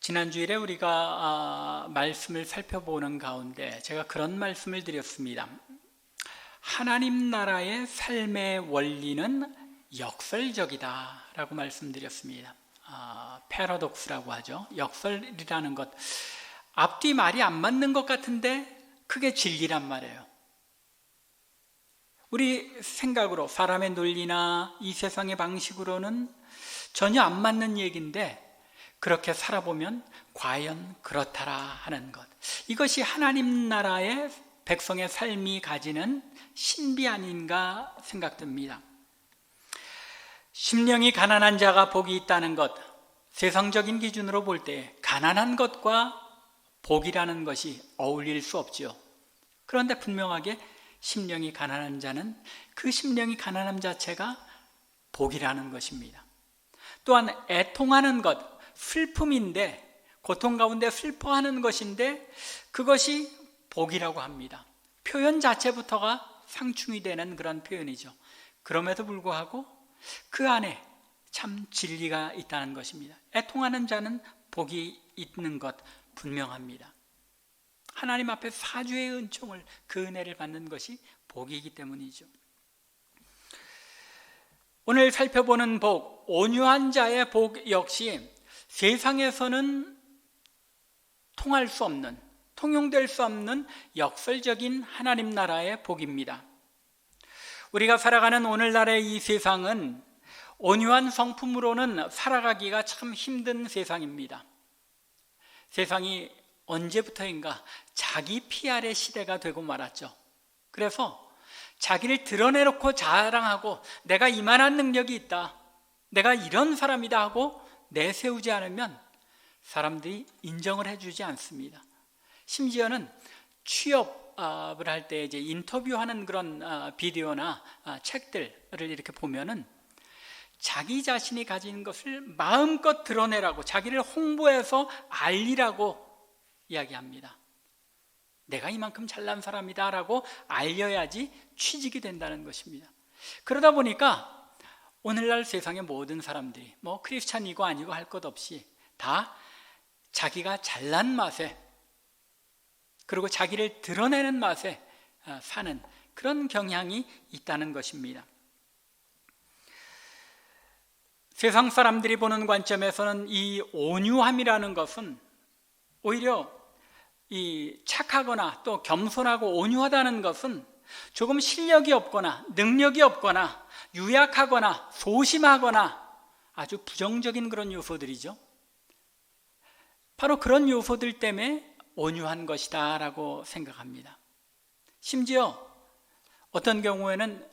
지난주일에 우리가 말씀을 살펴보는 가운데 제가 그런 말씀을 드렸습니다. 하나님 나라의 삶의 원리는 역설적이다 라고 말씀드렸습니다. 패러독스라고 하죠. 역설이라는 것, 앞뒤 말이 안 맞는 것 같은데 그게 진리란 말이에요. 우리 생각으로, 사람의 논리나 이 세상의 방식으로는 전혀 안 맞는 얘기인데 그렇게 살아보면 과연 그렇다라 하는 것, 이것이 하나님 나라의 백성의 삶이 가지는 신비 아닌가 생각됩니다. 심령이 가난한 자가 복이 있다는 것, 세상적인 기준으로 볼 때 가난한 것과 복이라는 것이 어울릴 수 없지요. 그런데 분명하게 심령이 가난한 자는 그 심령이 가난함 자체가 복이라는 것입니다. 또한 애통하는 것, 슬픔인데, 고통 가운데 슬퍼하는 것인데 그것이 복이라고 합니다. 표현 자체부터가 상충이 되는 그런 표현이죠. 그럼에도 불구하고 그 안에 참 진리가 있다는 것입니다. 애통하는 자는 복이 있는 것 분명합니다. 하나님 앞에 사주의 은총을, 그 은혜를 받는 것이 복이기 때문이죠. 오늘 살펴보는 복, 온유한 자의 복 역시 세상에서는 통할 수 없는, 통용될 수 없는 역설적인 하나님 나라의 복입니다. 우리가 살아가는 오늘날의 이 세상은 온유한 성품으로는 살아가기가 참 힘든 세상입니다. 세상이 언제부터인가 자기 PR의 시대가 되고 말았죠. 그래서 자기를 드러내놓고 자랑하고 내가 이만한 능력이 있다, 내가 이런 사람이다 하고 내세우지 않으면 사람들이 인정을 해주지 않습니다. 심지어는 취업을 할 때 이제 인터뷰하는 그런 비디오나 책들을 이렇게 보면은 자기 자신이 가진 것을 마음껏 드러내라고, 자기를 홍보해서 알리라고 이야기합니다. 내가 이만큼 잘난 사람이다 라고 알려야지 취직이 된다는 것입니다. 그러다 보니까 오늘날 세상의 모든 사람들이 크리스찬이고 아니고 할 것 없이 다 자기가 잘난 맛에, 그리고 자기를 드러내는 맛에 사는 그런 경향이 있다는 것입니다. 세상 사람들이 보는 관점에서는 이 온유함이라는 것은 오히려 이 착하거나 또 겸손하고 온유하다는 것은 조금 실력이 없거나 능력이 없거나 유약하거나 소심하거나 아주 부정적인 그런 요소들이죠. 바로 그런 요소들 때문에 온유한 것이다 라고 생각합니다. 심지어 어떤 경우에는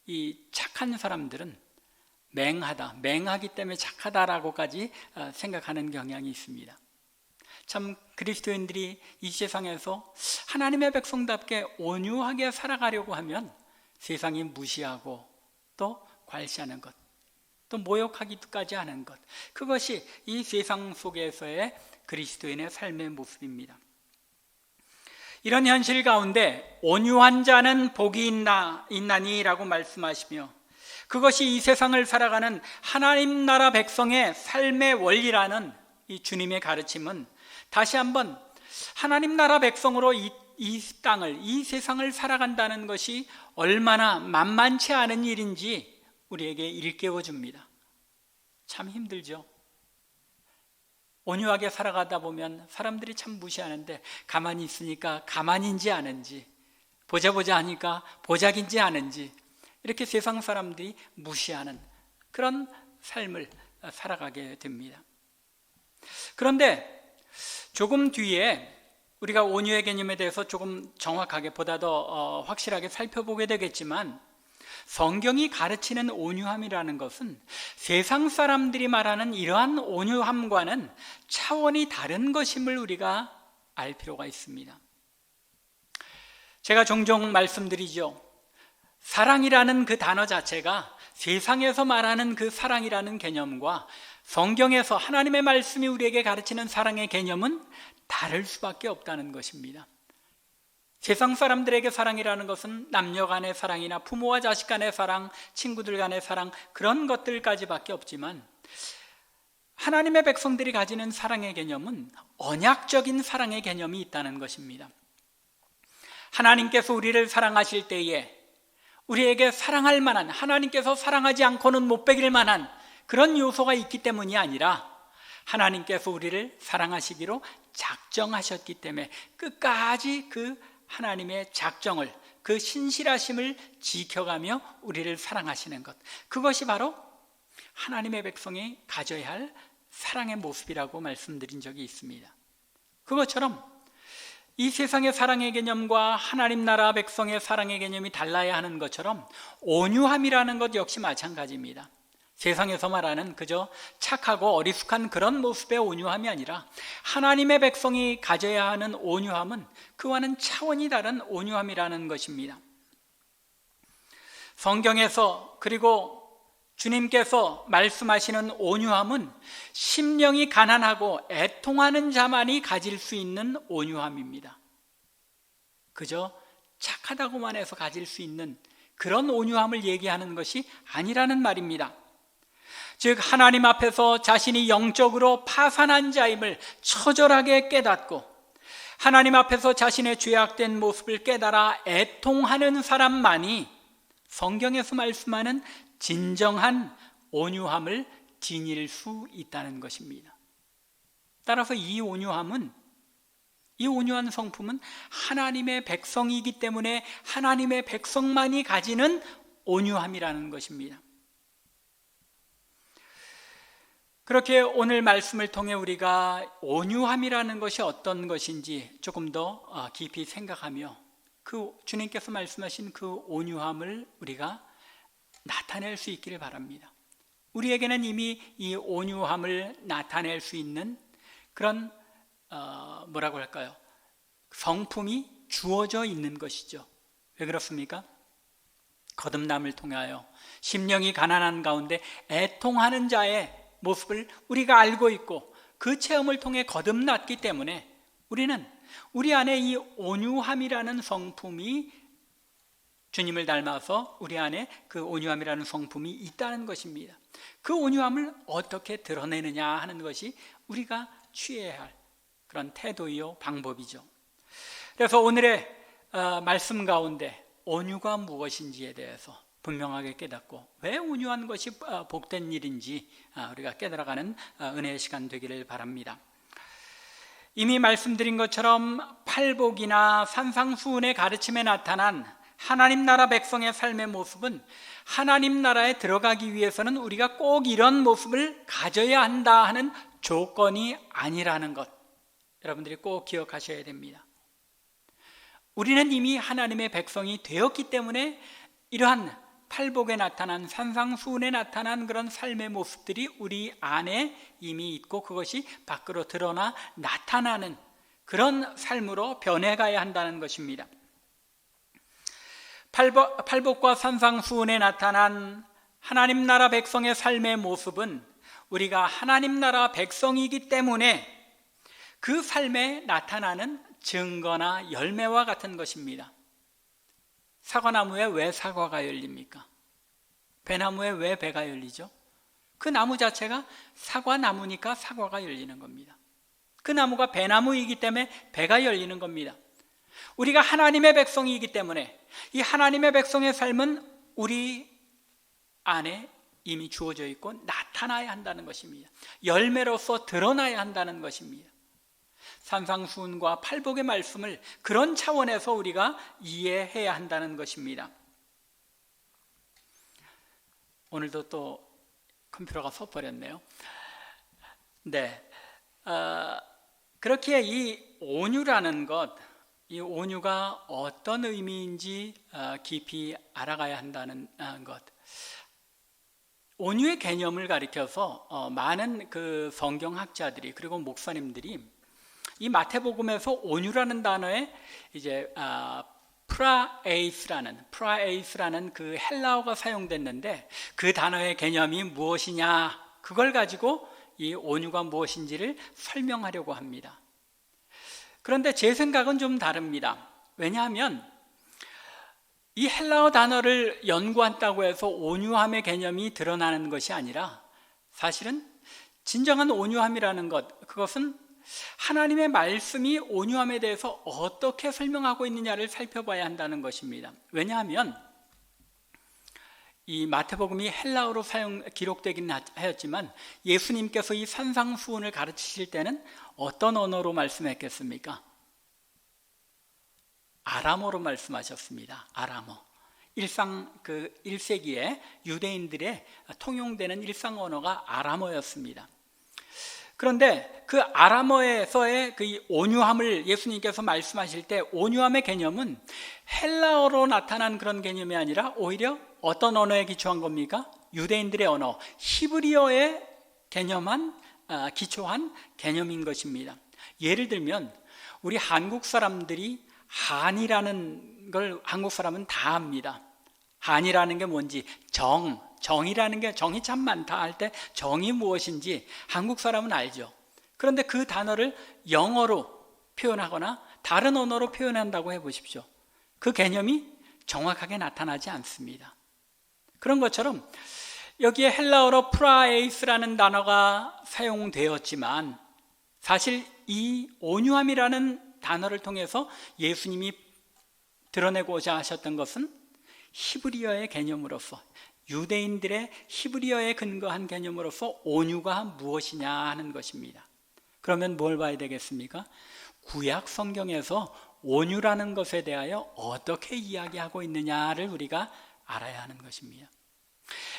이 착한 사람들은 맹하기 때문에 착하다라고까지 생각하는 경향이 있습니다. 참 그리스도인들이 이 세상에서 하나님의 백성답게 온유하게 살아가려고 하면 세상이 무시하고 또 괄시하는 것, 또 모욕하기까지 하는 것, 그것이 이 세상 속에서의 그리스도인의 삶의 모습입니다. 이런 현실 가운데 온유한 자는 복이 있나니 라고 말씀하시며, 그것이 이 세상을 살아가는 하나님 나라 백성의 삶의 원리라는 이 주님의 가르침은 다시 한번 하나님 나라 백성으로 이 땅을, 이 세상을 살아간다는 것이 얼마나 만만치 않은 일인지 우리에게 일깨워 줍니다. 참 힘들죠. 온유하게 살아가다 보면 사람들이 참 무시하는데 가만히 있으니까 가만인지 아는지, 보자 하니까 보자긴지 아는지, 이렇게 세상 사람들이 무시하는 그런 삶을 살아가게 됩니다. 그런데 조금 뒤에 우리가 온유의 개념에 대해서 조금 정확하게, 보다 더 확실하게 살펴보게 되겠지만, 성경이 가르치는 온유함이라는 것은 세상 사람들이 말하는 이러한 온유함과는 차원이 다른 것임을 우리가 알 필요가 있습니다. 제가 종종 말씀드리죠. 사랑이라는 그 단어 자체가 세상에서 말하는 그 사랑이라는 개념과 성경에서 하나님의 말씀이 우리에게 가르치는 사랑의 개념은 다를 수밖에 없다는 것입니다. 세상 사람들에게 사랑이라는 것은 남녀 간의 사랑이나 부모와 자식 간의 사랑, 친구들 간의 사랑, 그런 것들까지밖에 없지만 하나님의 백성들이 가지는 사랑의 개념은 언약적인 사랑의 개념이 있다는 것입니다. 하나님께서 우리를 사랑하실 때에 우리에게 사랑할 만한, 하나님께서 사랑하지 않고는 못 베길 만한 그런 요소가 있기 때문이 아니라 하나님께서 우리를 사랑하시기로 작정하셨기 때문에 끝까지 그 하나님의 작정을, 그 신실하심을 지켜가며 우리를 사랑하시는 것, 그것이 바로 하나님의 백성이 가져야 할 사랑의 모습이라고 말씀드린 적이 있습니다. 그것처럼 이 세상의 사랑의 개념과 하나님 나라 백성의 사랑의 개념이 달라야 하는 것처럼 온유함이라는 것 역시 마찬가지입니다. 세상에서 말하는 그저 착하고 어리숙한 그런 모습의 온유함이 아니라 하나님의 백성이 가져야 하는 온유함은 그와는 차원이 다른 온유함이라는 것입니다. 성경에서 그리고 주님께서 말씀하시는 온유함은 심령이 가난하고 애통하는 자만이 가질 수 있는 온유함입니다. 그저 착하다고만 해서 가질 수 있는 그런 온유함을 얘기하는 것이 아니라는 말입니다. 즉 하나님 앞에서 자신이 영적으로 파산한 자임을 처절하게 깨닫고 하나님 앞에서 자신의 죄악된 모습을 깨달아 애통하는 사람만이 성경에서 말씀하는 진정한 온유함을 지닐 수 있다는 것입니다. 따라서 이 온유한 성품은 하나님의 백성이기 때문에 하나님의 백성만이 가지는 온유함이라는 것입니다. 그렇게 오늘 말씀을 통해 우리가 온유함이라는 것이 어떤 것인지 조금 더 깊이 생각하며 그 주님께서 말씀하신 그 온유함을 우리가 나타낼 수 있기를 바랍니다. 우리에게는 이미 이 온유함을 나타낼 수 있는 그런 뭐라고 할까요? 성품이 주어져 있는 것이죠. 왜 그렇습니까? 거듭남을 통하여 심령이 가난한 가운데 애통하는 자의 모습을 우리가 알고 있고 그 체험을 통해 거듭났기 때문에 우리는 우리 안에 이 온유함이라는 성품이 주님을 닮아서 우리 안에 그 온유함이라는 성품이 있다는 것입니다. 그 온유함을 어떻게 드러내느냐 하는 것이 우리가 취해야 할 그런 태도이요 방법이죠. 그래서 오늘의 말씀 가운데 온유가 무엇인지에 대해서 분명하게 깨닫고 왜 온유한 것이 복된 일인지 우리가 깨달아가는 은혜의 시간 되기를 바랍니다. 이미 말씀드린 것처럼 팔복이나 산상수훈의 가르침에 나타난 하나님 나라 백성의 삶의 모습은 하나님 나라에 들어가기 위해서는 우리가 꼭 이런 모습을 가져야 한다 하는 조건이 아니라는 것, 여러분들이 꼭 기억하셔야 됩니다. 우리는 이미 하나님의 백성이 되었기 때문에 이러한 팔복에 나타난 산상수훈에 나타난 그런 삶의 모습들이 우리 안에 이미 있고 그것이 밖으로 드러나 나타나는 그런 삶으로 변해가야 한다는 것입니다. 팔복과 산상수훈에 나타난 하나님 나라 백성의 삶의 모습은 우리가 하나님 나라 백성이기 때문에 그 삶에 나타나는 증거나 열매와 같은 것입니다. 사과나무에 왜 사과가 열립니까? 배나무에 왜 배가 열리죠? 그 나무 자체가 사과나무니까 사과가 열리는 겁니다. 그 나무가 배나무이기 때문에 배가 열리는 겁니다. 우리가 하나님의 백성이기 때문에 이 하나님의 백성의 삶은 우리 안에 이미 주어져 있고 나타나야 한다는 것입니다. 열매로서 드러나야 한다는 것입니다. 산상수훈과 팔복의 말씀을 그런 차원에서 우리가 이해해야 한다는 것입니다. 오늘도 또 컴퓨터가 서버렸네요. 네, 그렇게 이 온유라는 것, 이 온유가 어떤 의미인지 깊이 알아가야 한다는 것. 온유의 개념을 가리켜서 많은 그 성경학자들이 그리고 목사님들이 이 마태복음에서 온유라는 단어에 이제 프라에이스라는 그 헬라어가 사용됐는데 그 단어의 개념이 무엇이냐, 그걸 가지고 이 온유가 무엇인지를 설명하려고 합니다. 그런데 제 생각은 좀 다릅니다. 왜냐하면 이 헬라어 단어를 연구한다고 해서 온유함의 개념이 드러나는 것이 아니라 사실은 진정한 온유함이라는 것, 그것은 하나님의 말씀이 온유함에 대해서 어떻게 설명하고 있느냐를 살펴봐야 한다는 것입니다. 왜냐하면 이 마태복음이 헬라어로 기록되긴 하였지만 예수님께서 이 산상수훈을 가르치실 때는 어떤 언어로 말씀했겠습니까? 아람어로 말씀하셨습니다. 아람어. 1세기에 유대인들의 통용되는 일상 언어가 아람어였습니다. 그런데 그 아람어에서의 그 온유함을 예수님께서 말씀하실 때 온유함의 개념은 헬라어로 나타난 그런 개념이 아니라 오히려 어떤 언어에 기초한 겁니까? 유대인들의 언어, 히브리어에 기초한 개념인 것입니다. 예를 들면 우리 한국 사람들이 한이라는 걸 한국 사람은 다 압니다. 한이라는 게 뭔지, 정이라는 게 정이 참 많다 할 때 정이 무엇인지 한국 사람은 알죠. 그런데 그 단어를 영어로 표현하거나 다른 언어로 표현한다고 해보십시오. 그 개념이 정확하게 나타나지 않습니다. 그런 것처럼 여기에 헬라어로 프라에이스라는 단어가 사용되었지만 사실 이 온유함이라는 단어를 통해서 예수님이 드러내고자 하셨던 것은 히브리어의 개념으로서, 유대인들의 히브리어에 근거한 개념으로서 온유가 무엇이냐 하는 것입니다. 그러면 뭘 봐야 되겠습니까? 구약 성경에서 온유라는 것에 대하여 어떻게 이야기하고 있느냐를 우리가 알아야 하는 것입니다.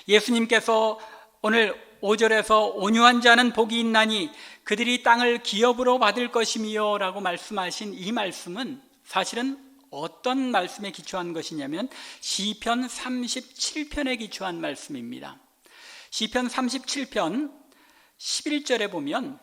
예수님께서 오늘 5절에서 온유한 자는 복이 있나니 그들이 땅을 기업으로 받을 것이며 라고 말씀하신 이 말씀은 사실은 어떤 말씀에 기초한 것이냐면 시편 37편에 기초한 말씀입니다. 시편 37편 11절에 보면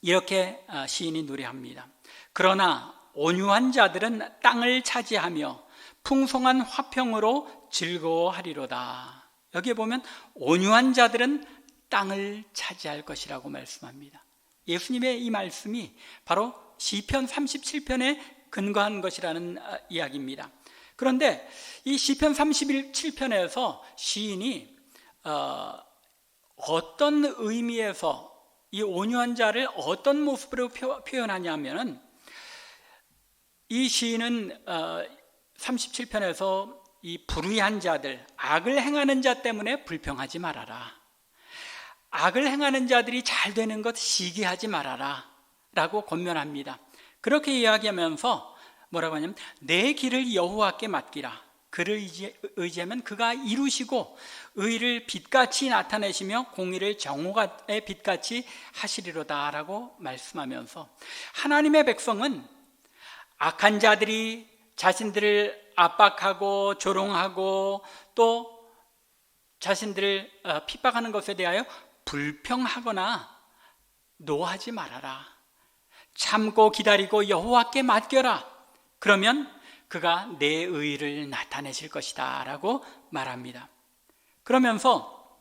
이렇게 시인이 노래합니다. 그러나 온유한 자들은 땅을 차지하며 풍성한 화평으로 즐거워하리로다. 여기에 보면 온유한 자들은 땅을 차지할 것이라고 말씀합니다. 예수님의 이 말씀이 바로 시편 37편에 근거한 것이라는 이야기입니다. 그런데 이 시편 37편에서 시인이 어떤 의미에서 이 온유한 자를 어떤 모습으로 표현하냐면은 이 시인은 37편에서 이 불의한 자들, 악을 행하는 자 때문에 불평하지 말아라. 악을 행하는 자들이 잘 되는 것 시기하지 말아라 라고 권면합니다. 그렇게 이야기하면서 뭐라고 하냐면 내 길을 여호와께 맡기라. 그를 의지하면 그가 이루시고 의를 빛같이 나타내시며 공의를 정오의 빛같이 하시리로다 라고 말씀하면서 하나님의 백성은 악한 자들이 자신들을 압박하고 조롱하고 또 자신들을 핍박하는 것에 대하여 불평하거나 노하지 말아라. 참고 기다리고 여호와께 맡겨라. 그러면 그가 내 의를 나타내실 것이다 라고 말합니다. 그러면서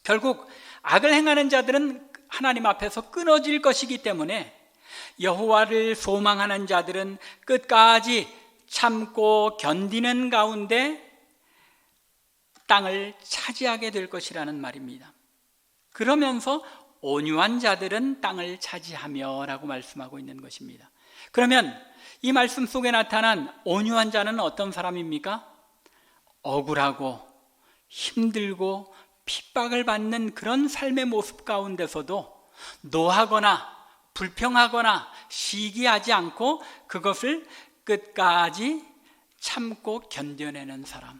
결국 악을 행하는 자들은 하나님 앞에서 끊어질 것이기 때문에 여호와를 소망하는 자들은 끝까지 참고 견디는 가운데 땅을 차지하게 될 것이라는 말입니다. 그러면서 온유한 자들은 땅을 차지하며 라고 말씀하고 있는 것입니다. 그러면 이 말씀 속에 나타난 온유한 자는 어떤 사람입니까? 억울하고 힘들고 핍박을 받는 그런 삶의 모습 가운데서도 노하거나 불평하거나 시기하지 않고 그것을 끝까지 참고 견뎌내는 사람,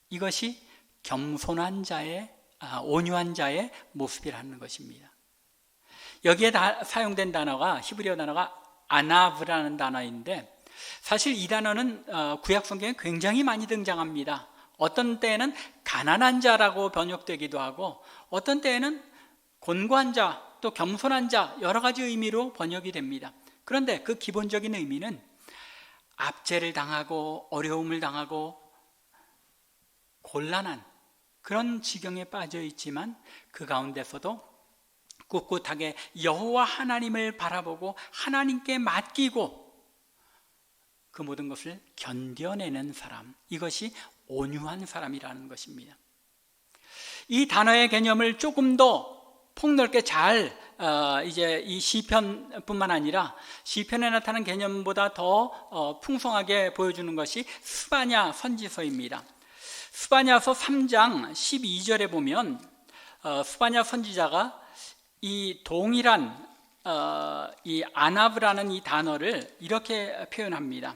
이것이 겸손한 자의 온유한 자의 모습이라는 것입니다. 여기에 사용된 단어가 히브리어 단어가 아나브라는 단어인데 사실 이 단어는 구약 성경에 굉장히 많이 등장합니다. 어떤 때에는 가난한 자라고 번역되기도 하고 어떤 때에는 곤고한 자, 또 겸손한 자 여러 가지 의미로 번역이 됩니다. 그런데 그 기본적인 의미는 압제를 당하고 어려움을 당하고 곤란한 그런 지경에 빠져 있지만 그 가운데서도 꿋꿋하게 여호와 하나님을 바라보고 하나님께 맡기고 그 모든 것을 견뎌내는 사람, 이것이 온유한 사람이라는 것입니다. 이 단어의 개념을 조금 더 폭넓게 잘 이제 이 시편뿐만 아니라 시편에 나타난 개념보다 더 풍성하게 보여주는 것이 스바냐 선지서입니다. 스바냐서 3장 12절에 보면 스바냐 선지자가 이 동일한 이 아나브라는 이 단어를 이렇게 표현합니다.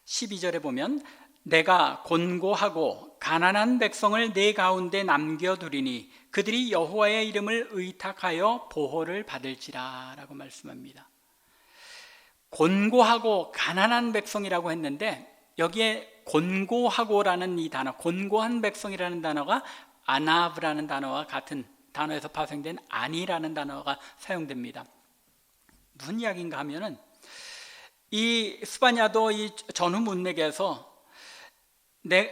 12절에 보면 내가 곤고하고 가난한 백성을 내 가운데 남겨두리니 그들이 여호와의 이름을 의탁하여 보호를 받을지라 라고 말씀합니다. 곤고하고 가난한 백성이라고 했는데 여기에 곤고하고라는 이 단어, 곤고한 백성이라는 단어가 아나브라는 단어와 같은 단어에서 파생된 아니라는 단어가 사용됩니다. 무슨 이야기인가 하면은 이 스바냐도 이 전후 문맥에서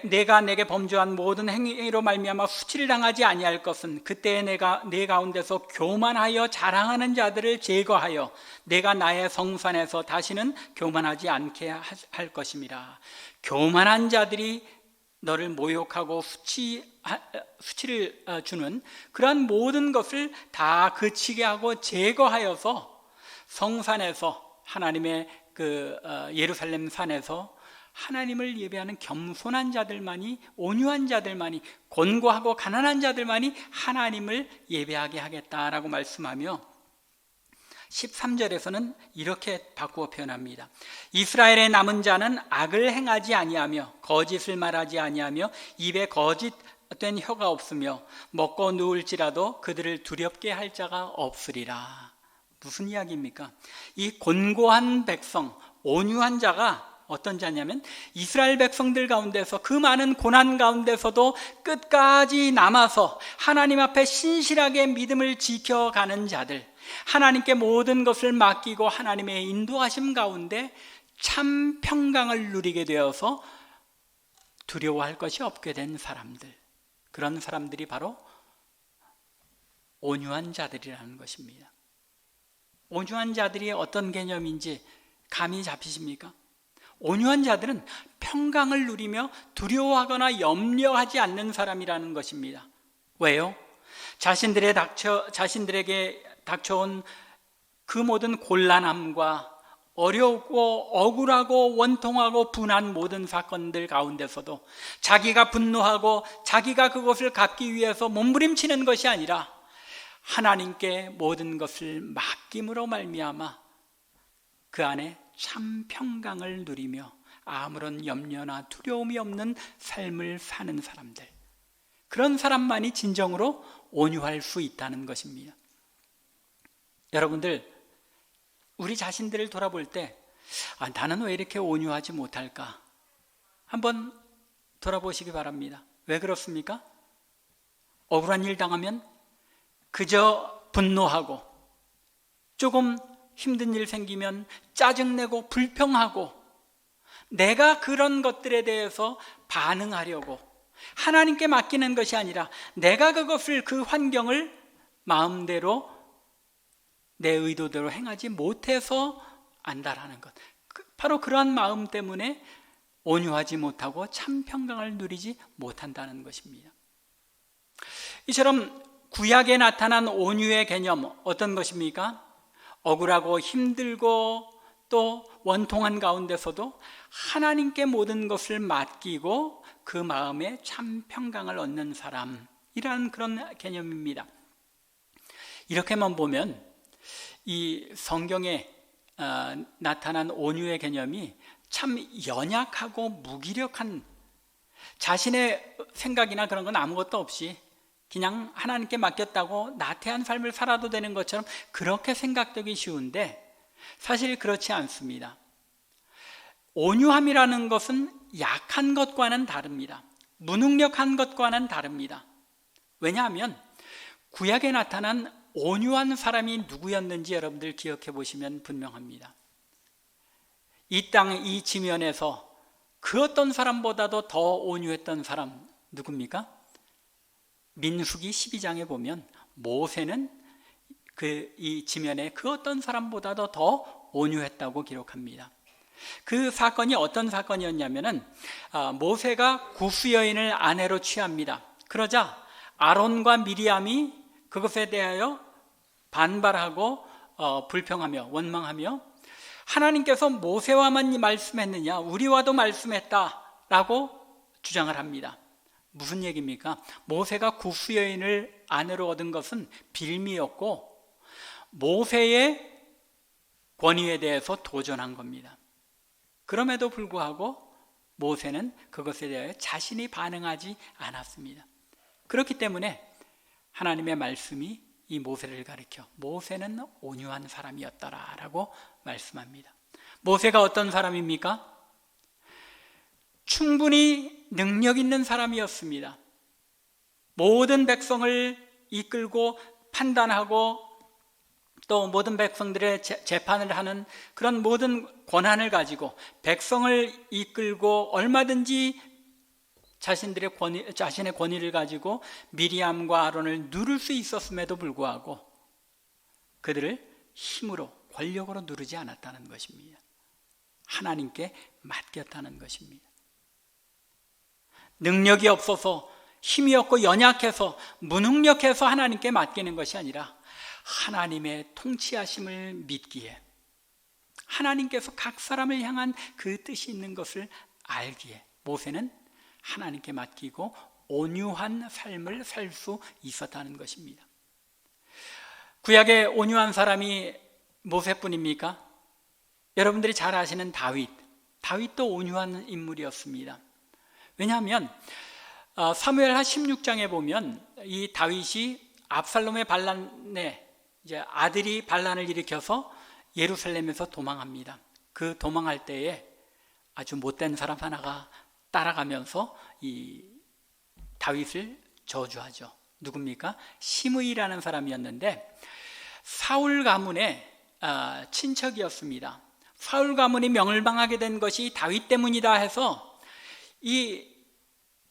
내가 내게 범죄한 모든 행위로 말미암아 수치를 당하지 아니할 것은 그때에 내가 내 가운데서 교만하여 자랑하는 자들을 제거하여 내가 나의 성산에서 다시는 교만하지 않게 할 것임이라. 교만한 자들이 너를 모욕하고 수치를 주는 그러한 모든 것을 다 그치게 하고 제거하여서 성산에서 하나님의 그 예루살렘 산에서 하나님을 예배하는 겸손한 자들만이, 온유한 자들만이, 곤고하고 가난한 자들만이 하나님을 예배하게 하겠다라고 말씀하며 13절에서는 이렇게 바꾸어 표현합니다. 이스라엘의 남은 자는 악을 행하지 아니하며 거짓을 말하지 아니하며 입에 거짓된 혀가 없으며 먹고 누울지라도 그들을 두렵게 할 자가 없으리라. 무슨 이야기입니까? 이 곤고한 백성, 온유한 자가 어떤 자냐면 이스라엘 백성들 가운데서 그 많은 고난 가운데서도 끝까지 남아서 하나님 앞에 신실하게 믿음을 지켜가는 자들, 하나님께 모든 것을 맡기고 하나님의 인도하심 가운데 참 평강을 누리게 되어서 두려워할 것이 없게 된 사람들, 그런 사람들이 바로 온유한 자들이라는 것입니다. 온유한 자들이 어떤 개념인지 감이 잡히십니까? 온유한 자들은 평강을 누리며 두려워하거나 염려하지 않는 사람이라는 것입니다. 왜요? 자신들에게 닥쳐온 그 모든 곤란함과 어렵고 억울하고 원통하고 분한 모든 사건들 가운데서도 자기가 분노하고 자기가 그것을 갚기 위해서 몸부림치는 것이 아니라 하나님께 모든 것을 맡김으로 말미암아 그 안에 참 평강을 누리며 아무런 염려나 두려움이 없는 삶을 사는 사람들, 그런 사람만이 진정으로 온유할 수 있다는 것입니다. 여러분들, 우리 자신들을 돌아볼 때 나는 왜 이렇게 온유하지 못할까? 한번 돌아보시기 바랍니다. 왜 그렇습니까? 억울한 일 당하면 그저 분노하고, 조금 힘든 일 생기면 짜증내고 불평하고, 내가 그런 것들에 대해서 반응하려고 하나님께 맡기는 것이 아니라 내가 그것을, 그 환경을 마음대로 내 의도대로 행하지 못해서 안다라는 것, 바로 그러한 마음 때문에 온유하지 못하고 참 평강을 누리지 못한다는 것입니다. 이처럼 구약에 나타난 온유의 개념, 어떤 것입니까? 억울하고 힘들고 또 원통한 가운데서도 하나님께 모든 것을 맡기고 그 마음에 참 평강을 얻는 사람이라는 그런 개념입니다. 이렇게만 보면 이 성경에 나타난 온유의 개념이 참 연약하고 무기력한, 자신의 생각이나 그런 건 아무것도 없이 그냥 하나님께 맡겼다고 나태한 삶을 살아도 되는 것처럼 그렇게 생각되기 쉬운데 사실 그렇지 않습니다. 온유함이라는 것은 약한 것과는 다릅니다. 무능력한 것과는 다릅니다. 왜냐하면 구약에 나타난 온유한 사람이 누구였는지 여러분들 기억해 보시면 분명합니다. 이 땅, 이 지면에서 그 어떤 사람보다도 더 온유했던 사람 누굽니까? 민수기 12장에 보면 모세는 이 지면에 그 어떤 사람보다도 더 온유했다고 기록합니다. 그 사건이 어떤 사건이었냐면은 모세가 구스 여인을 아내로 취합니다. 그러자 아론과 미리암이 그것에 대하여 반발하고 불평하며 원망하며 하나님께서 모세와만 말씀했느냐 우리와도 말씀했다라고 주장을 합니다. 무슨 얘기입니까? 모세가 구스 여인을 아내로 얻은 것은 빌미였고 모세의 권위에 대해서 도전한 겁니다. 그럼에도 불구하고 모세는 그것에 대하여 자신이 반응하지 않았습니다. 그렇기 때문에 하나님의 말씀이 이 모세를 가리켜 모세는 온유한 사람이었더라라고 말씀합니다. 모세가 어떤 사람입니까? 충분히 능력 있는 사람이었습니다. 모든 백성을 이끌고 판단하고 또 모든 백성들의 재판을 하는 그런 모든 권한을 가지고 백성을 이끌고 얼마든지 자신의 권위를 가지고 미리암과 아론을 누를 수 있었음에도 불구하고 그들을 힘으로 권력으로 누르지 않았다는 것입니다. 하나님께 맡겼다는 것입니다. 능력이 없어서 힘이 없고 연약해서 무능력해서 하나님께 맡기는 것이 아니라 하나님의 통치하심을 믿기에 하나님께서 각 사람을 향한 그 뜻이 있는 것을 알기에 모세는 하나님께 맡기고 온유한 삶을 살 수 있었다는 것입니다. 구약에 온유한 사람이 모세뿐입니까? 여러분들이 잘 아시는 다윗도 온유한 인물이었습니다. 왜냐하면 사무엘하 16장에 보면 이 다윗이 압살롬의 반란에 이제 아들이 반란을 일으켜서 예루살렘에서 도망합니다. 그 도망할 때에 아주 못된 사람 하나가 따라가면서 이 다윗을 저주하죠. 누굽니까? 시므이라는 사람이었는데 사울 가문의 친척이었습니다. 사울 가문이 멸망하게 된 것이 다윗 때문이다 해서 이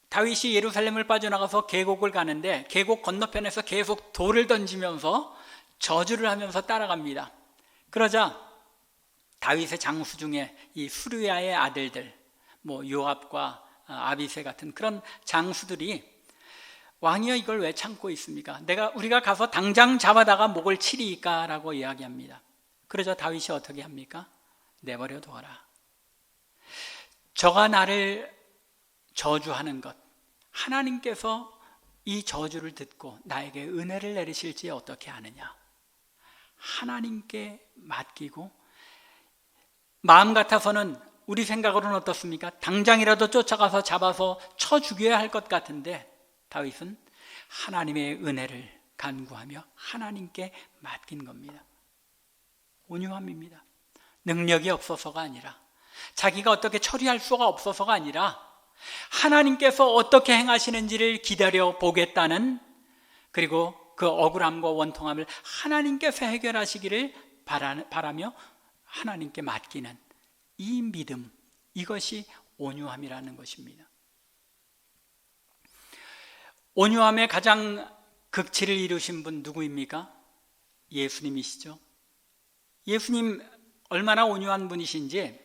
다윗이 예루살렘을 빠져나가서 계곡을 가는데 계곡 건너편에서 계속 돌을 던지면서 저주를 하면서 따라갑니다. 그러자 다윗의 장수 중에 이 수르야의 아들들 요압과 아비새 같은 그런 장수들이 왕이여 이걸 왜 참고 있습니까? 우리가 가서 당장 잡아다가 목을 치리까? 라고 이야기합니다. 그러자 다윗이 어떻게 합니까? 내버려 두어라. 저가 나를 저주하는 것 하나님께서 이 저주를 듣고 나에게 은혜를 내리실지 어떻게 아느냐? 하나님께 맡기고 마음 같아서는 우리 생각으로는 어떻습니까? 당장이라도 쫓아가서 잡아서 쳐 죽여야 할 것 같은데 다윗은 하나님의 은혜를 간구하며 하나님께 맡긴 겁니다. 온유함입니다. 능력이 없어서가 아니라 자기가 어떻게 처리할 수가 없어서가 아니라 하나님께서 어떻게 행하시는지를 기다려 보겠다는 그리고 그 억울함과 원통함을 하나님께서 해결하시기를 바라며 하나님께 맡기는 이 믿음, 이것이 온유함이라는 것입니다. 온유함의 가장 극치를 이루신 분 누구입니까? 예수님이시죠. 예수님 얼마나 온유한 분이신지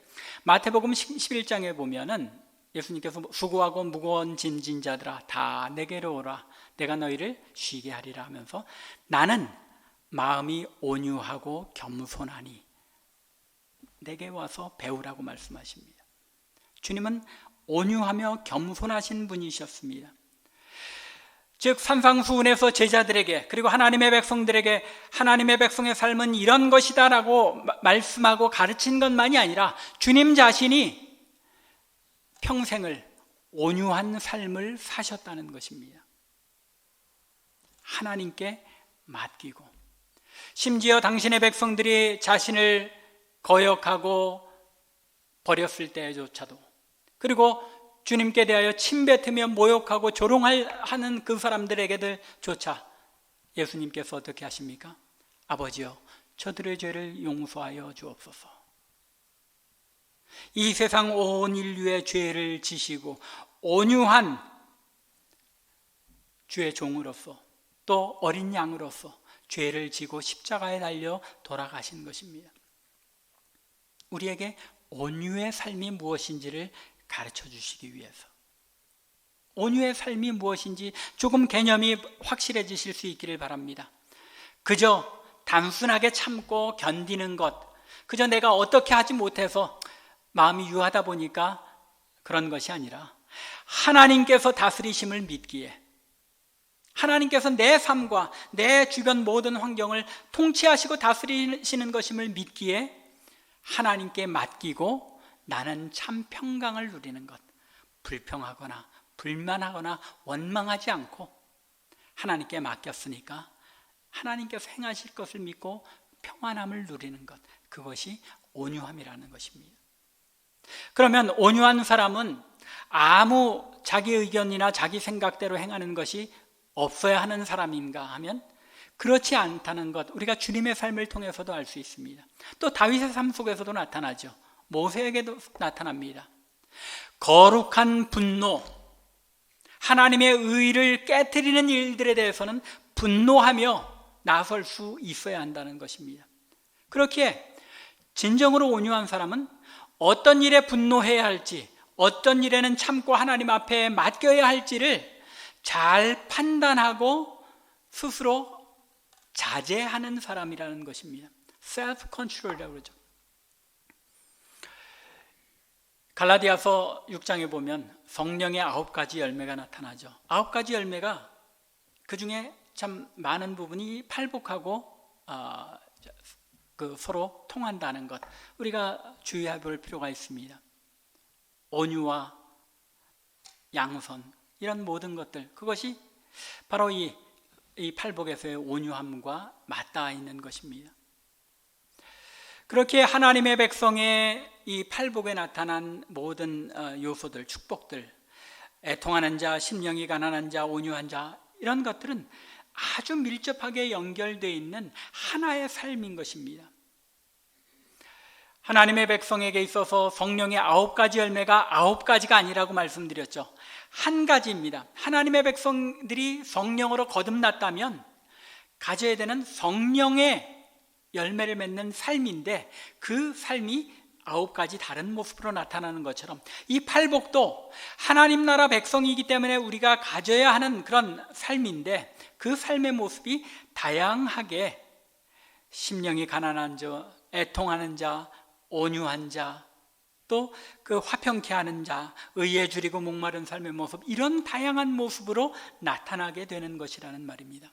마태복음 11장에 보면은 예수님께서 수고하고 무거운 짐진 자들아 다 내게로 오라 내가 너희를 쉬게 하리라 하면서 나는 마음이 온유하고 겸손하니 내게 와서 배우라고 말씀하십니다. 주님은 온유하며 겸손하신 분이셨습니다. 즉 산상수훈에서 제자들에게 그리고 하나님의 백성들에게 하나님의 백성의 삶은 이런 것이다 라고 말씀하고 가르친 것만이 아니라 주님 자신이 평생을 온유한 삶을 사셨다는 것입니다. 하나님께 맡기고 심지어 당신의 백성들이 자신을 거역하고 버렸을 때조차도 그리고 주님께 대하여 침뱉으며 모욕하고 조롱하는 그 사람들에게조차 예수님께서 어떻게 하십니까? 아버지여 저들의 죄를 용서하여 주옵소서. 이 세상 온 인류의 죄를 지시고 온유한 주의 종으로서 또 어린 양으로서 죄를 지고 십자가에 달려 돌아가신 것입니다. 우리에게 온유의 삶이 무엇인지를 가르쳐 주시기 위해서 온유의 삶이 무엇인지 조금 개념이 확실해지실 수 있기를 바랍니다. 그저 단순하게 참고 견디는 것, 그저 내가 어떻게 하지 못해서 마음이 유하다 보니까 그런 것이 아니라 하나님께서 다스리심을 믿기에, 하나님께서 내 삶과 내 주변 모든 환경을 통치하시고 다스리시는 것임을 믿기에 하나님께 맡기고 나는 참 평강을 누리는 것, 불평하거나 불만하거나 원망하지 않고 하나님께 맡겼으니까 하나님께서 행하실 것을 믿고 평안함을 누리는 것, 그것이 온유함이라는 것입니다. 그러면 온유한 사람은 아무 자기 의견이나 자기 생각대로 행하는 것이 없어야 하는 사람인가 하면 그렇지 않다는 것, 우리가 주님의 삶을 통해서도 알 수 있습니다. 또 다윗의 삶 속에서도 나타나죠. 모세에게도 나타납니다. 거룩한 분노, 하나님의 의를 깨트리는 일들에 대해서는 분노하며 나설 수 있어야 한다는 것입니다. 그렇기에 진정으로 온유한 사람은 어떤 일에 분노해야 할지, 어떤 일에는 참고 하나님 앞에 맡겨야 할지를 잘 판단하고 스스로 자제하는 사람이라는 것입니다. self control이라고 그러죠. 갈라디아서 6장에 보면 성령의 9가지 열매가 나타나죠. 9가지 열매가 그 중에 참 많은 부분이 팔복하고 서로 통한다는 것, 우리가 주의해 볼 필요가 있습니다. 온유와 양선, 이런 모든 것들, 그것이 바로 이 팔복에서의 온유함과 맞닿아 있는 것입니다. 그렇게 하나님의 백성의 이 팔복에 나타난 모든 요소들, 축복들, 애통하는 자, 심령이 가난한 자, 온유한 자, 이런 것들은 아주 밀접하게 연결되어 있는 하나의 삶인 것입니다. 하나님의 백성에게 있어서 성령의 9가지 열매가 9가지가 아니라고 말씀드렸죠. 한 가지입니다. 하나님의 백성들이 성령으로 거듭났다면 가져야 되는 성령의 열매를 맺는 삶인데, 그 삶이 9가지 다른 모습으로 나타나는 것처럼 이 팔복도 하나님 나라 백성이기 때문에 우리가 가져야 하는 그런 삶인데, 그 삶의 모습이 다양하게 심령이 가난한 자, 애통하는 자, 온유한 자, 또 그 화평케 하는 자, 의에 줄이고 목마른 삶의 모습, 이런 다양한 모습으로 나타나게 되는 것이라는 말입니다.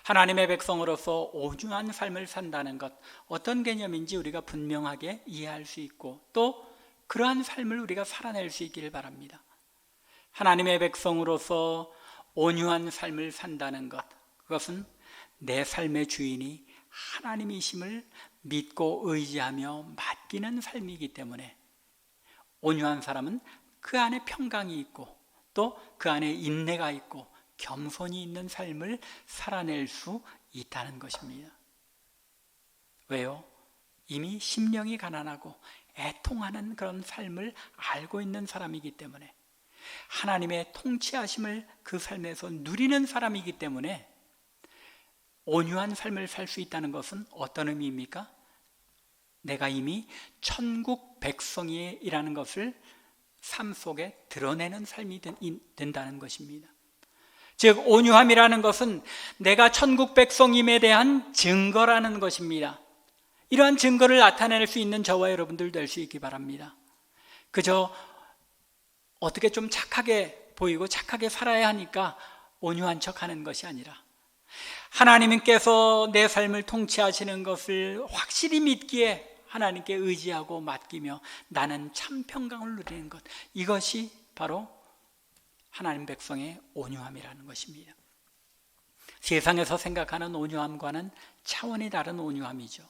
하나님의 백성으로서 온유한 삶을 산다는 것, 어떤 개념인지 우리가 분명하게 이해할 수 있고 또 그러한 삶을 우리가 살아낼 수 있기를 바랍니다. 하나님의 백성으로서 온유한 삶을 산다는 것, 그것은 내 삶의 주인이 하나님이심을 믿고 의지하며 맡기는 삶이기 때문에 온유한 사람은 그 안에 평강이 있고 또 그 안에 인내가 있고 겸손이 있는 삶을 살아낼 수 있다는 것입니다. 왜요? 이미 심령이 가난하고 애통하는 그런 삶을 알고 있는 사람이기 때문에, 하나님의 통치하심을 그 삶에서 누리는 사람이기 때문에 온유한 삶을 살 수 있다는 것은 어떤 의미입니까? 내가 이미 천국 백성이라는 것을 삶 속에 드러내는 삶이 된다는 것입니다. 즉 온유함이라는 것은 내가 천국 백성임에 대한 증거라는 것입니다. 이러한 증거를 나타낼 수 있는 저와 여러분들 될 수 있기 바랍니다. 그저 어떻게 좀 착하게 보이고 착하게 살아야 하니까 온유한 척하는 것이 아니라, 하나님께서 내 삶을 통치하시는 것을 확실히 믿기에 하나님께 의지하고 맡기며 나는 참 평강을 누리는 것, 이것이 바로 하나님 백성의 온유함이라는 것입니다. 세상에서 생각하는 온유함과는 차원이 다른 온유함이죠.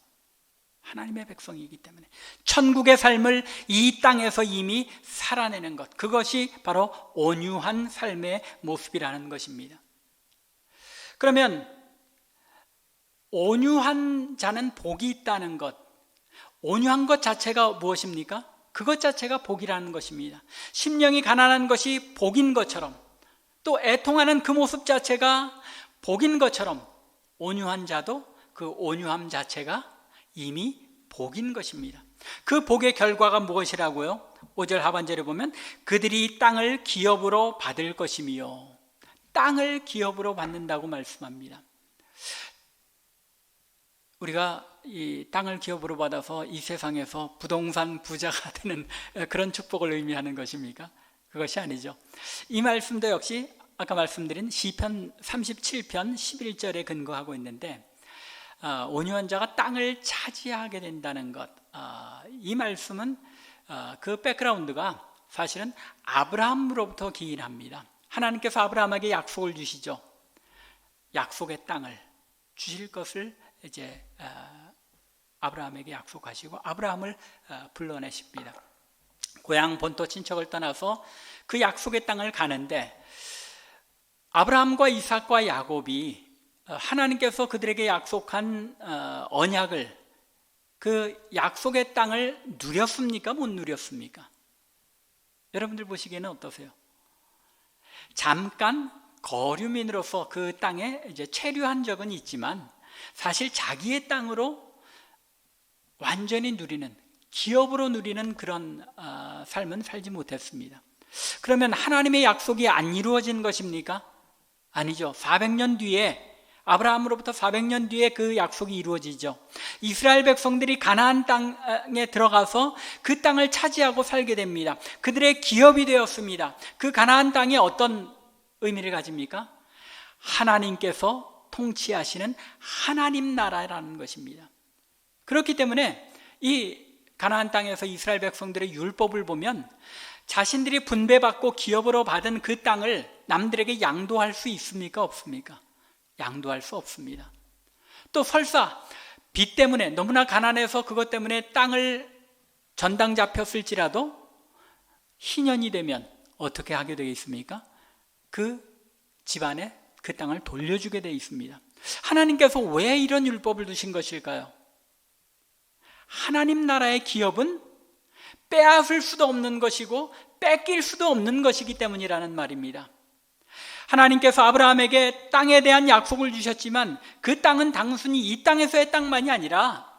하나님의 백성이기 때문에 천국의 삶을 이 땅에서 이미 살아내는 것, 그것이 바로 온유한 삶의 모습이라는 것입니다. 그러면 온유한 자는 복이 있다는 것, 온유한 것 자체가 무엇입니까? 그것 자체가 복이라는 것입니다. 심령이 가난한 것이 복인 것처럼, 또 애통하는 그 모습 자체가 복인 것처럼 온유한 자도 그 온유함 자체가 이미 복인 것입니다. 그 복의 결과가 무엇이라고요? 5절 하반절에 보면 그들이 땅을 기업으로 받을 것이며, 땅을 기업으로 받는다고 말씀합니다. 우리가 이 땅을 기업으로 받아서 이 세상에서 부동산 부자가 되는 그런 축복을 의미하는 것입니까? 그것이 아니죠. 이 말씀도 역시 아까 말씀드린 시편 37편 11절에 근거하고 있는데, 온유한 자가 땅을 차지하게 된다는 것, 이 말씀은 그 백그라운드가 사실은 아브라함으로부터 기인합니다. 하나님께서 아브라함에게 약속을 주시죠. 약속의 땅을 주실 것을 이제 아브라함에게 약속하시고 아브라함을 불러내십니다. 고향 본토 친척을 떠나서 그 약속의 땅을 가는데, 아브라함과 이삭과 야곱이 하나님께서 그들에게 약속한 언약을, 그 약속의 땅을 누렸습니까? 못 누렸습니까? 여러분들 보시기에는 어떠세요? 잠깐 거류민으로서 그 땅에 이제 체류한 적은 있지만 사실 자기의 땅으로 완전히 누리는, 기업으로 누리는 그런 삶은 살지 못했습니다. 그러면 하나님의 약속이 안 이루어진 것입니까? 아니죠. 400년 뒤에, 아브라함으로부터 400년 뒤에 그 약속이 이루어지죠. 이스라엘 백성들이 가나안 땅에 들어가서 그 땅을 차지하고 살게 됩니다. 그들의 기업이 되었습니다. 그 가나안 땅이 어떤 의미를 가집니까? 하나님께서 통치하시는 하나님 나라라는 것입니다. 그렇기 때문에 이 가나안 땅에서 이스라엘 백성들의 율법을 보면 자신들이 분배받고 기업으로 받은 그 땅을 남들에게 양도할 수 있습니까? 없습니까? 양도할 수 없습니다. 또 설사 빚 때문에, 너무나 가난해서 그것 때문에 땅을 전당 잡혔을지라도 희년이 되면 어떻게 하게 되어 있습니까? 그 집안에 그 땅을 돌려주게 되어 있습니다. 하나님께서 왜 이런 율법을 두신 것일까요? 하나님 나라의 기업은 빼앗을 수도 없는 것이고 뺏길 수도 없는 것이기 때문이라는 말입니다. 하나님께서 아브라함에게 땅에 대한 약속을 주셨지만 그 땅은 단순히 이 땅에서의 땅만이 아니라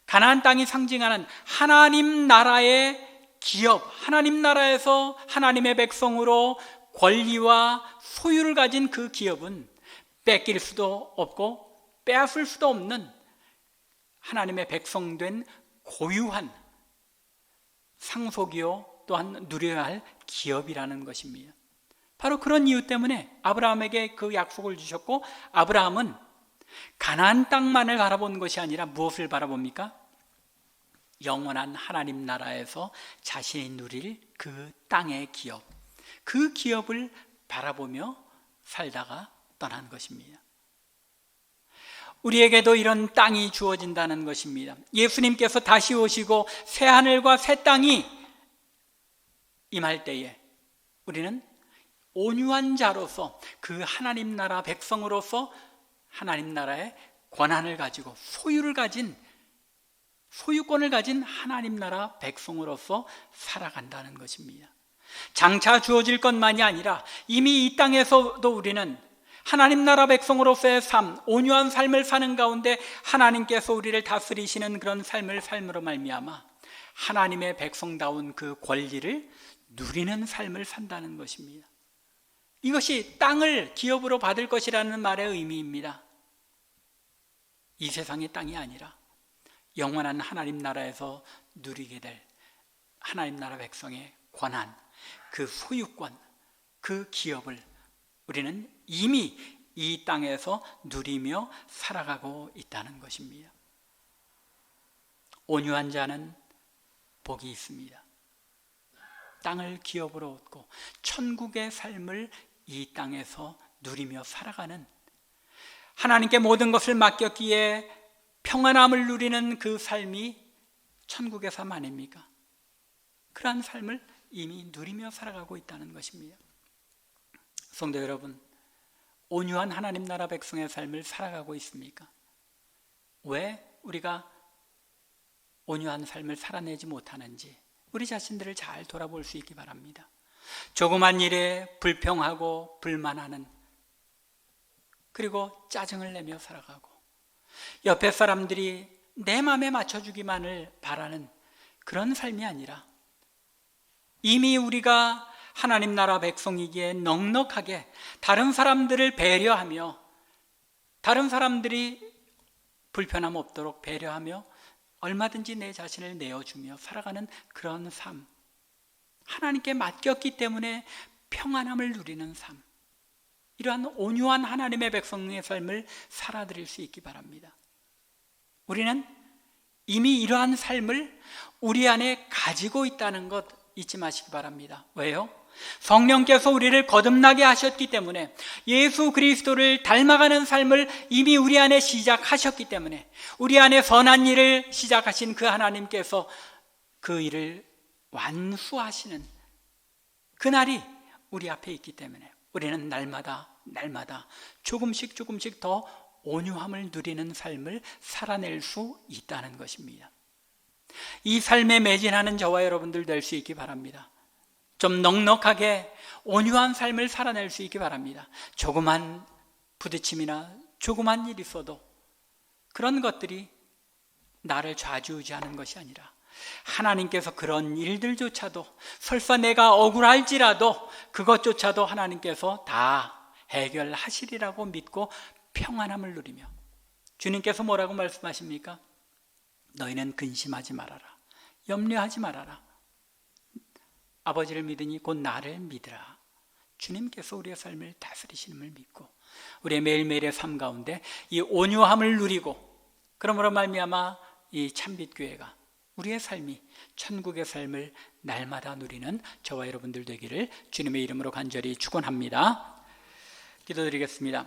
가나안 땅이 상징하는 하나님 나라의 기업, 하나님 나라에서 하나님의 백성으로 권리와 소유를 가진 그 기업은 뺏길 수도 없고 빼앗을 수도 없는 하나님의 백성된 고유한 상속이요 또한 누려야 할 기업이라는 것입니다. 바로 그런 이유 때문에 아브라함에게 그 약속을 주셨고, 아브라함은 가나안 땅만을 바라본 것이 아니라 무엇을 바라봅니까? 영원한 하나님 나라에서 자신이 누릴 그 땅의 기업, 그 기업을 바라보며 살다가 떠난 것입니다. 우리에게도 이런 땅이 주어진다는 것입니다. 예수님께서 다시 오시고 새 하늘과 새 땅이 임할 때에 우리는 온유한 자로서, 그 하나님 나라 백성으로서 하나님 나라의 권한을 가지고 소유권을 가진 하나님 나라 백성으로서 살아간다는 것입니다. 장차 주어질 것만이 아니라 이미 이 땅에서도 우리는 하나님 나라 백성으로서의 삶, 온유한 삶을 사는 가운데 하나님께서 우리를 다스리시는 그런 삶을 삶으로 말미암아 하나님의 백성다운 그 권리를 누리는 삶을 산다는 것입니다. 이것이 땅을 기업으로 받을 것이라는 말의 의미입니다. 이 세상의 땅이 아니라 영원한 하나님 나라에서 누리게 될 하나님 나라 백성의 권한, 그 소유권, 그 기업을 우리는 이미 이 땅에서 누리며 살아가고 있다는 것입니다. 온유한 자는 복이 있습니다. 땅을 기업으로 얻고 천국의 삶을 이 땅에서 누리며 살아가는, 하나님께 모든 것을 맡겼기에 평안함을 누리는 그 삶이 천국의 삶 아닙니까? 그러한 삶을 이미 누리며 살아가고 있다는 것입니다. 성도 여러분, 온유한 하나님 나라 백성의 삶을 살아가고 있습니까? 왜 우리가 온유한 삶을 살아내지 못하는지 우리 자신들을 잘 돌아볼 수 있기 바랍니다. 조그만 일에 불평하고 불만하는, 그리고 짜증을 내며 살아가고 옆에 사람들이 내 마음에 맞춰주기만을 바라는 그런 삶이 아니라 이미 우리가 하나님 나라 백성이기에 넉넉하게 다른 사람들을 배려하며 다른 사람들이 불편함 없도록 배려하며 얼마든지 내 자신을 내어주며 살아가는 그런 삶, 하나님께 맡겼기 때문에 평안함을 누리는 삶, 이러한 온유한 하나님의 백성의 삶을 살아드릴 수 있기 바랍니다. 우리는 이미 이러한 삶을 우리 안에 가지고 있다는 것 잊지 마시기 바랍니다. 왜요? 성령께서 우리를 거듭나게 하셨기 때문에, 예수 그리스도를 닮아가는 삶을 이미 우리 안에 시작하셨기 때문에, 우리 안에 선한 일을 시작하신 그 하나님께서 그 일을 완수하시는 그날이 우리 앞에 있기 때문에 우리는 날마다 조금씩 더 온유함을 누리는 삶을 살아낼 수 있다는 것입니다. 이 삶에 매진하는 저와 여러분들 될 수 있기 바랍니다. 좀 넉넉하게 온유한 삶을 살아낼 수 있기 바랍니다. 조그만 부딪힘이나 조그만 일이 있어도 그런 것들이 나를 좌지우지하는 것이 아니라 하나님께서 그런 일들조차도, 설사 내가 억울할지라도 그것조차도 하나님께서 다 해결하시리라고 믿고 평안함을 누리며, 주님께서 뭐라고 말씀하십니까? 너희는 근심하지 말아라, 염려하지 말아라, 아버지를 믿으니 곧 나를 믿으라. 주님께서 우리의 삶을 다스리시는을 믿고 우리의 매일매일의 삶 가운데 이 온유함을 누리고, 그러므로 말미암아 이 참빛교회가 우리의 삶이 천국의 삶을 날마다 누리는 저와 여러분들 되기를 주님의 이름으로 간절히 축원합니다. 기도드리겠습니다.